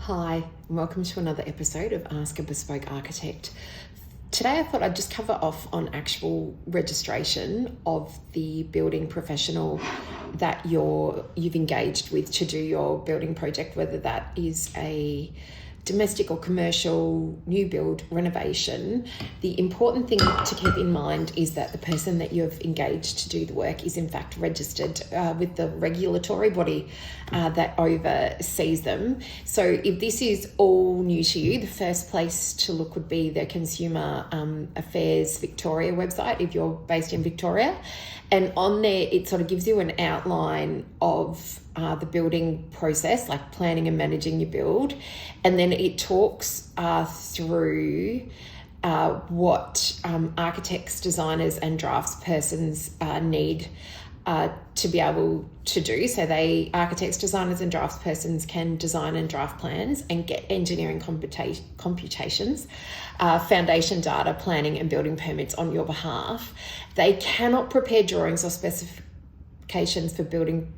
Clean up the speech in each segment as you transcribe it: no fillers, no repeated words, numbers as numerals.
Hi, and welcome to another episode of Ask a Bespoke Architect. Today I thought I'd just cover off on actual registration of the building professional that you've engaged with to do your building project, whether that is a domestic or commercial new build renovation. The important thing to keep in mind is that the person that you've engaged to do the work is in fact registered with the regulatory body that oversees them. So if this is all new to you, the first place to look would be the Consumer Affairs Victoria website if you're based in Victoria. And on there, it sort of gives you an outline of the building process, like planning and managing your build. And then it talks through what architects, designers and draftspersons need to be able to do. So architects, designers and draftspersons can design and draft plans and get engineering computations, foundation data, planning and building permits on your behalf. They cannot prepare drawings or specifications for building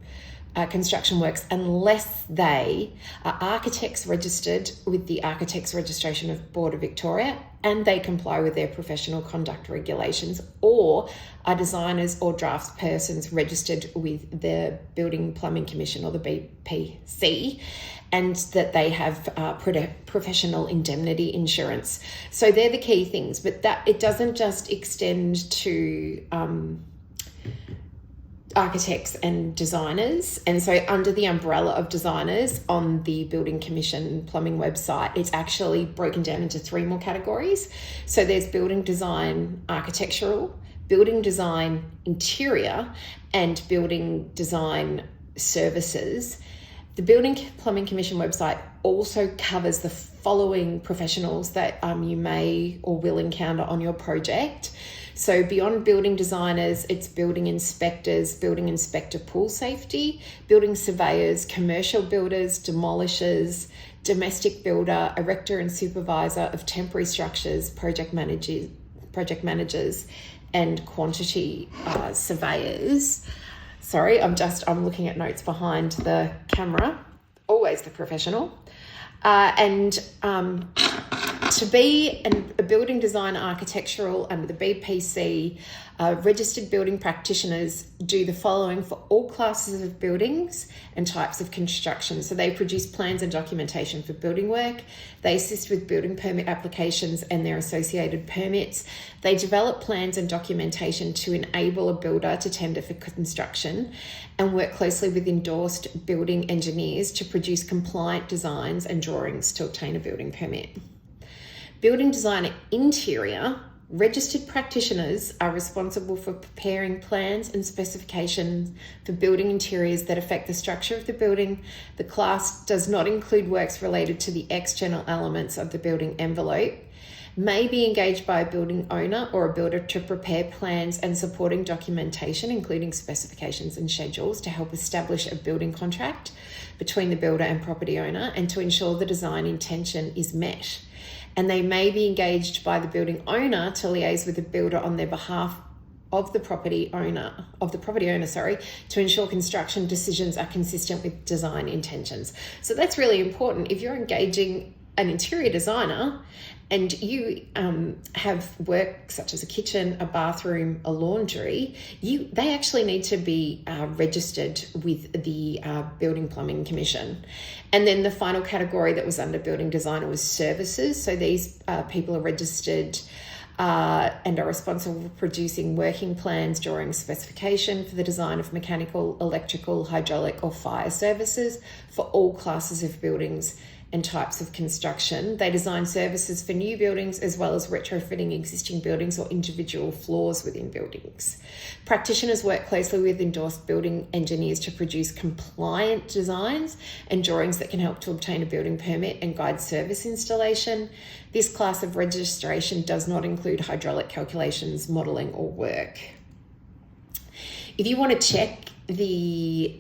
construction works unless they are architects registered with the Architects Registration of Board of Victoria and they comply with their professional conduct regulations, or are designers or draftspersons registered with the Building Plumbing Commission or the BPC, and that they have professional indemnity insurance. So they're the key things, but that it doesn't just extend to architects and designers. And so under the umbrella of designers on the Building Commission Plumbing website, it's actually broken down into three more categories. So there's building design architectural, building design interior, and building design services. The Building Plumbing Commission website also covers the following professionals that you may or will encounter on your project. So beyond building designers, it's building inspectors, building inspector pool safety, building surveyors, commercial builders, demolishers, domestic builder, erector and supervisor of temporary structures, project managers, and quantity surveyors. Sorry, I'm looking at notes behind the camera. Always the professional. To be a building design architectural under the BPC, registered building practitioners do the following for all classes of buildings and types of construction. So they produce plans and documentation for building work. They assist with building permit applications and their associated permits. They develop plans and documentation to enable a builder to tender for construction and work closely with endorsed building engineers to produce compliant designs and drawings to obtain a building permit. Building design interior, registered practitioners are responsible for preparing plans and specifications for building interiors that affect the structure of the building. The class does not include works related to the external elements of the building envelope. May be engaged by a building owner or a builder to prepare plans and supporting documentation, including specifications and schedules, to help establish a building contract between the builder and property owner and to ensure the design intention is met. And they may be engaged by the building owner to liaise with the builder on their behalf of the property owner, to ensure construction decisions are consistent with design intentions. So that's really important. If you're engaging an interior designer and you have work such as a kitchen, a bathroom, a laundry, they actually need to be registered with the Building Plumbing Commission. And then the final category that was under building designer was services. So these people are registered and are responsible for producing working plans, drawing specification for the design of mechanical, electrical, hydraulic or fire services for all classes of buildings and types of construction. They design services for new buildings as well as retrofitting existing buildings or individual floors within buildings. Practitioners work closely with endorsed building engineers to produce compliant designs and drawings that can help to obtain a building permit and guide service installation. This class of registration does not include hydraulic calculations, modelling or work. If you want to check the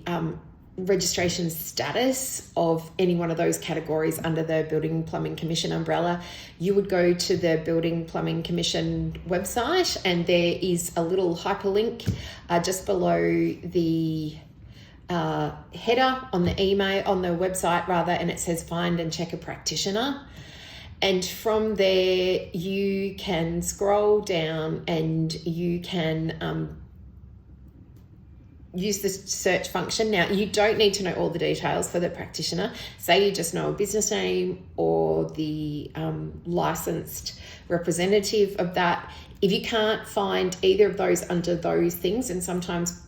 registration status of any one of those categories under the Building Plumbing Commission umbrella, you would go to the Building Plumbing Commission website and there is a little hyperlink just below the header on the email, on the website rather, and it says find and check a practitioner. And from there, you can scroll down and you can use the search function. Now, you don't need to know all the details for the practitioner. Say you just know a business name or the licensed representative of that. If you can't find either of those under those things, and sometimes,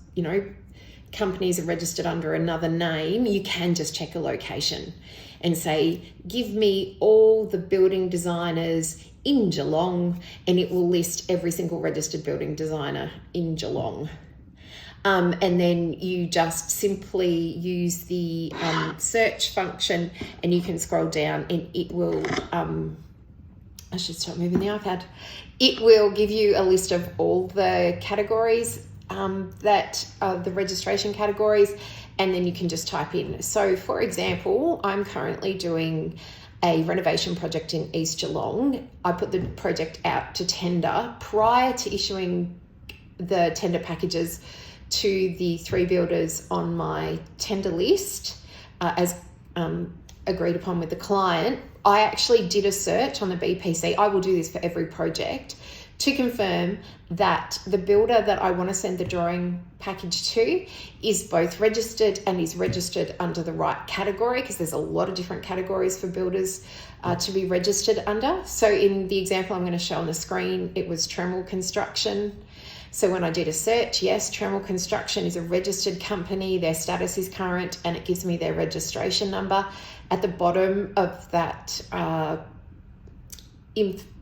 companies are registered under another name, you can just check a location and say, give me all the building designers in Geelong, and it will list every single registered building designer in Geelong. And then you just simply use the search function, and you can scroll down and it will, I should stop moving the iPad. It will give you a list of all the categories that are the registration categories, and then you can just type in. So for example, I'm currently doing a renovation project in East Geelong. I put the project out to tender prior to issuing the tender packages to the 3 builders on my tender list as agreed upon with the client. I actually did a search on the BPC. I will do this for every project to confirm that the builder that I want to send the drawing package to is both registered and is registered under the right category, because there's a lot of different categories for builders to be registered under. So in the example I'm going to show on the screen, it was Tremel Construction. So when I did a search, yes, Tremel Construction is a registered company, their status is current, and it gives me their registration number. At the bottom of that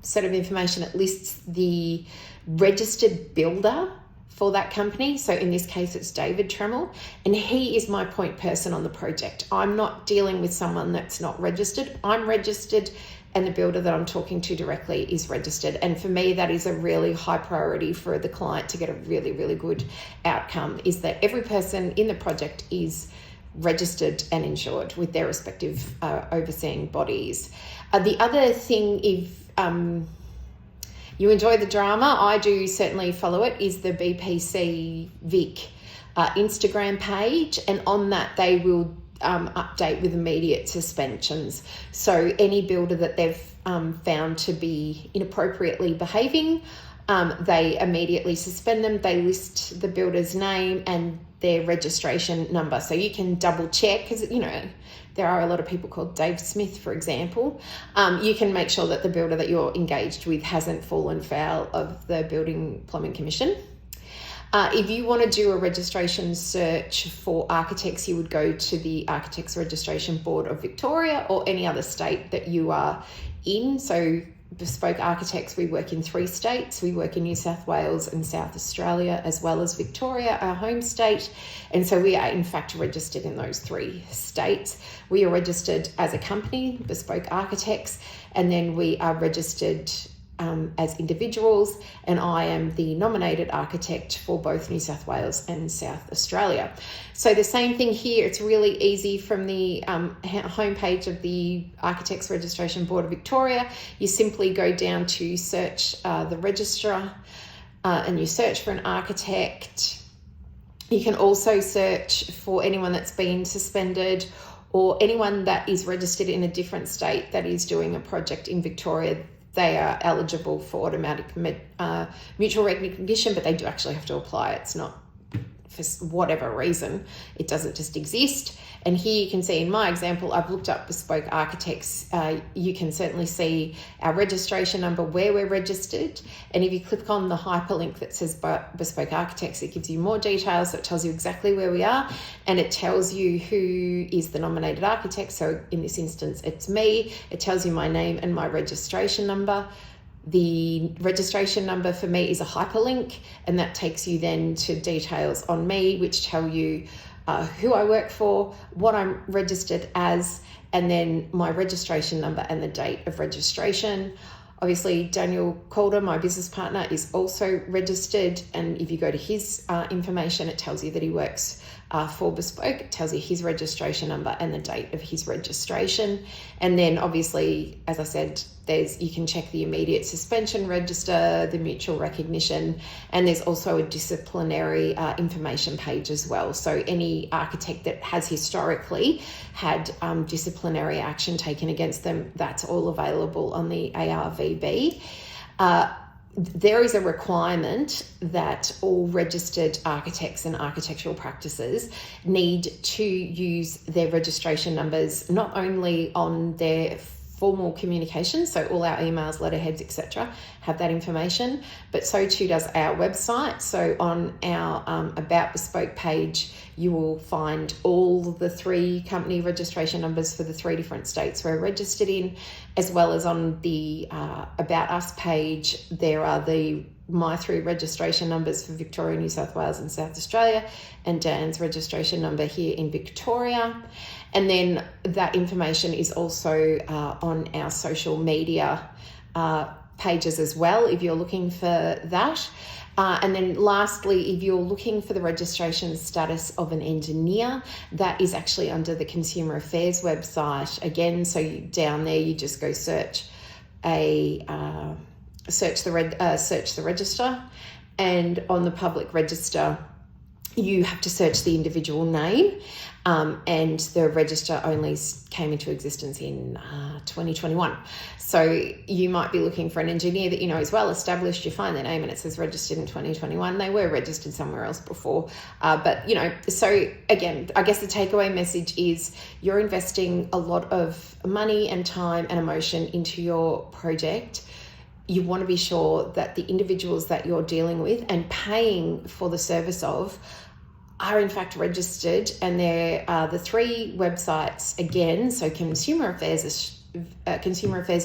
set of information, it lists the registered builder for that company. So in this case, it's David Tremel, and he is my point person on the project. I'm not dealing with someone that's not registered. I'm registered, and the builder that I'm talking to directly is registered. And for me, that is a really high priority for the client to get a really, really good outcome, is that every person in the project is registered and insured with their respective overseeing bodies. The other thing, if you enjoy the drama, I do certainly follow it, is the BPC Vic Instagram page, and on that they will update with immediate suspensions. So any builder that they've found to be inappropriately behaving, they immediately suspend them. They list the builder's name and their registration number, so you can double check, because there are a lot of people called Dave Smith, for example. You can make sure that the builder that you're engaged with hasn't fallen foul of the Building Plumbing Commission. If you want to do a registration search for architects, you would go to the Architects Registration Board of Victoria or any other state that you are in. So Bespoke Architects, we work in 3 states. We work in New South Wales and South Australia, as well as Victoria, our home state. And so we are in fact registered in those 3 states. We are registered as a company, Bespoke Architects, and then we are registered as individuals, and I am the nominated architect for both New South Wales and South Australia. So the same thing here, it's really easy from the homepage of the Architects Registration Board of Victoria. You simply go down to search the registrar and you search for an architect. You can also search for anyone that's been suspended or anyone that is registered in a different state that is doing a project in Victoria. They are eligible for automatic mutual recognition, but they do actually have to apply. It's not for whatever reason, it doesn't just exist. And here you can see in my example, I've looked up Bespoke Architects. You can certainly see our registration number, where we're registered. And if you click on the hyperlink that says Bespoke Architects, it gives you more details. So it tells you exactly where we are, and it tells you who is the nominated architect. So in this instance, it's me. It tells you my name and my registration number. The registration number for me is a hyperlink, and that takes you then to details on me, which tell you who I work for, what I'm registered as, and then my registration number and the date of registration. Obviously, Daniel Calder, my business partner, is also registered, and if you go to his information, it tells you that he works for Bespoke. It tells you his registration number and the date of his registration. And then obviously, as I said, you can check the immediate suspension register, the mutual recognition, and there's also a disciplinary information page as well. So any architect that has historically had disciplinary action taken against them, that's all available on the ARVB. There is a requirement that all registered architects and architectural practices need to use their registration numbers not only on their formal communication, so all our emails, letterheads, etc., have that information, but so too does our website. So on our About Bespoke page, you will find all the 3 company registration numbers for the 3 different states we're registered in, as well as on the About Us page, there are the my 3 registration numbers for Victoria, New South Wales and South Australia, and Dan's registration number here in Victoria. And then that information is also on our social media pages as well, if you're looking for that. And then lastly, if you're looking for the registration status of an engineer, that is actually under the Consumer Affairs website. Again, so down there, you just go search the register, and on the public register, you have to search the individual name, and the register only came into existence in 2021. So you might be looking for an engineer that you know is well established. You find their name and it says registered in 2021. They were registered somewhere else before. But, so again, I guess the takeaway message is you're investing a lot of money and time and emotion into your project. You want to be sure that the individuals that you're dealing with and paying for the service of are in fact registered, and there are the 3 websites again. So Consumer Affairs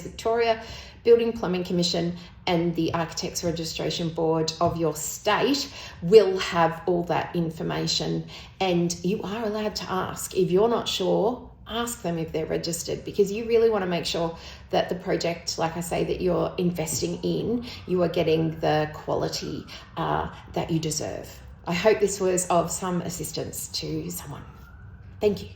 Victoria, Building Plumbing Commission, and the Architects Registration Board of your state will have all that information, and you are allowed to ask. If you're not sure, ask them if they're registered, because you really want to make sure that the project, like I say, that you're investing in, you are getting the quality that you deserve. I hope this was of some assistance to someone. Thank you.